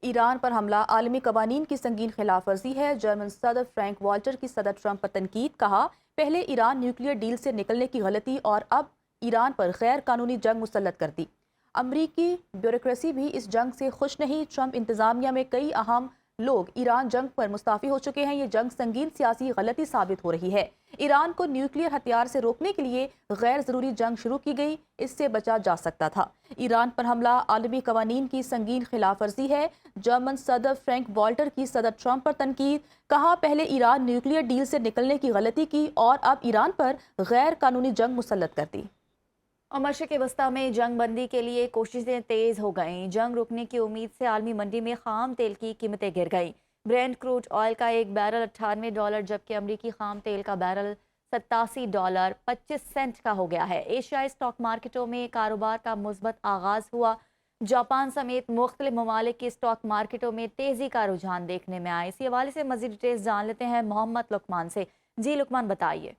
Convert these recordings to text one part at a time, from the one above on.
Iran पर हमला आलमी कवानीन की संगीन खिलाफ वर्जी है। जर्मन सदर फ्रैंक वाल्टर की सदर ट्रंप पर तनकीद। कहा, पहले ईरान न्यूक्लियर डील से निकलने की गलती और अब ईरान पर गैर कानूनी जंग मुसल्लत कर दी। अमरीकी ब्यूरोक्रेसी भी इस जंग से खुश नहीं। ट्रंप इंतजामिया में कई अहम लोग ईरान जंग पर मुस्ताफी हो चुके हैं। ये जंग संगीन सियासी गलती साबित हो रही है। ईरान को न्यूक्लियर हथियार से रोकने के लिए गैर ज़रूरी जंग शुरू की गई, इससे बचा जा सकता था। ईरान पर हमला आलमी कवानीन की संगीन खिलाफ वर्जी है। जर्मन सदर फ्रैंक वाल्टर की सदर ट्रंप पर तनकीद। कहा, पहले ईरान न्यूक्लियर डील से निकलने की गलती की और अब ईरान पर गैर कानूनी जंग मुसल्लत कर दी। और मशरिक़ वस्ता में जंग बंदी के लिए कोशिशें तेज़ हो गईं। जंग रुकने की उम्मीद से आलमी मंडी में खाम तेल की कीमतें गिर गईं। ब्रेंट क्रूड ऑयल का एक बैरल $98, जबकि अमरीकी खाम तेल का बैरल $87.25 का हो गया है। एशियाई स्टॉक मार्केटों में कारोबार का मुस्बत आगाज हुआ। जापान समेत मुख्तलिफ ममालिक की स्टॉक मार्केटों में तेज़ी का रुझान देखने में आया। इसी हवाले से मज़ीद डिटेल्स जान लेते हैं मोहम्मद लुकमान से। जी लुकमान, बताइए।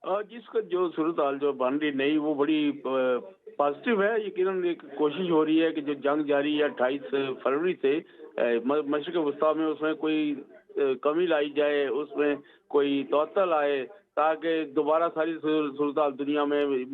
जिसका जो सूरत हाल जो बन रही नहीं वो बड़ी पॉजिटिव है। यकीनन एक कोशिश हो रही है कि जो जंग जारी है 28 फरवरी से मशरिक़ वस्ता में, उसमें कोई कमी लाई जाए, उसमें कोई तौतल आए, ताकि दोबारा सारी सूरत हाल दुनिया में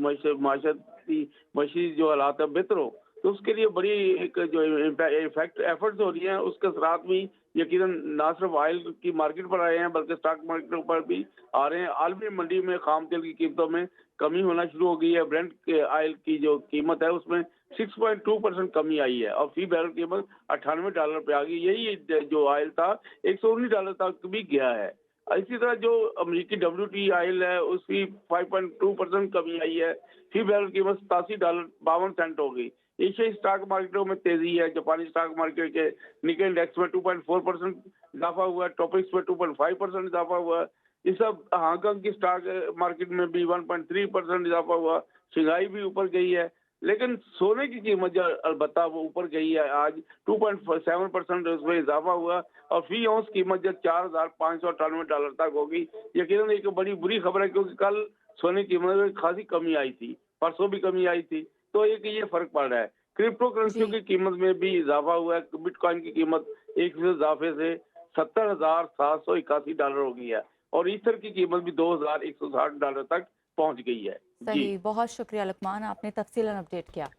माशी जो हालात है बेहतर हो। तो उसके लिए बड़ी एक जो एफर्ट्स हो रही हैं, उसके साथ भी यकीनन ना सिर्फ ऑयल की मार्केट पर आए हैं बल्कि स्टॉक मार्केटों पर भी आ रहे हैं। आलमी मंडी में खाम तेल की कीमतों में कमी होना शुरू हो गई है। ब्रेंट के ऑयल की जो कीमत है उसमें 6.2% कमी आई है और फी बैरल कीमत $98 पे आ गई। यही जो ऑयल था $119 तक भी गया है। इसी तरह जो अमेरिकी WTI ऑयल है उसकी 5.2% कमी आई है। फी बैरल कीमत $87.52 हो गई। एशियाई स्टॉक मार्केटों में तेजी है। जापानी स्टॉक मार्केट के निकेल इंडेक्स में 2.4% इजाफा हुआ है। टॉपिक्स में 2.5% इजाफा हुआ है। इस सब हांगकांग की स्टॉक मार्केट में भी 1.3% इजाफा हुआ। शंघाई भी ऊपर गई है। लेकिन सोने की कीमत जो अलबत्ता वो ऊपर गई है। आज 2.7% उसमें इजाफा हुआ और फी औंस कीमत जो $4,598 तक होगी। यकीनन एक बड़ी बुरी खबर है, क्योंकि कल सोने की कीमत में खासी कमी आई थी, परसों भी कमी आई थी। तो एक ये फर्क पड़ रहा है। क्रिप्टो करेंसियों की कीमत में भी इजाफा हुआ है। बिटकॉइन की कीमत 1% इजाफे से $70,781 हो गई है और ईथर की कीमत भी $2,160 तक पहुंच गई है। सही, बहुत शुक्रिया लुकमान, आपने तफसीलन अपडेट किया।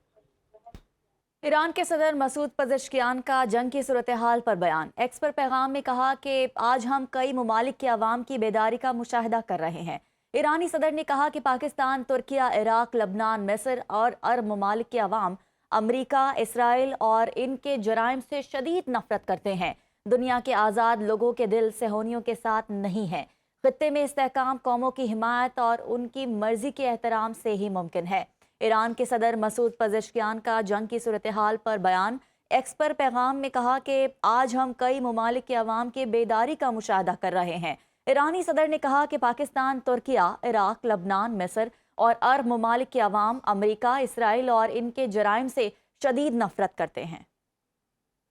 ईरान के सदर मसूद पज़ेश्कियान का जंग की सूरत हाल पर बयान। एक्स पर पैगाम में कहा कि आज हम कई ममालिक के अवाम की बेदारी का मुशाहिदा कर रहे हैं। ईरानी सदर ने कहा कि पाकिस्तान, तुर्किया, इराक, लबनान, मिस्र और अरब ममालिक के अवाम अमरीका, इसराइल और इनके जराइम से शदीद नफरत करते हैं। दुनिया के आज़ाद लोगों के दिल सेहोनियों के साथ नहीं है। खित्ते में इस्तेहकाम कौमों की हिमायत और उनकी मर्जी के एहतराम से ही मुमकिन है। ईरान के सदर मसूद पज़ेश्कियान का जंग की सूरत हाल पर बयान। एक्स पर पैगाम में कहा कि आज हम कई ममालिक के अवाम के बेदारी का मुशाहिदा कर रहे हैं। ईरानी सदर ने कहा कि पाकिस्तान, तुर्किया, इराक, लबनान, मिस्र और अरब ममालिक के अवाम अमरीका, इसराइल और इनके जराइम से शदीद नफरत करते हैं।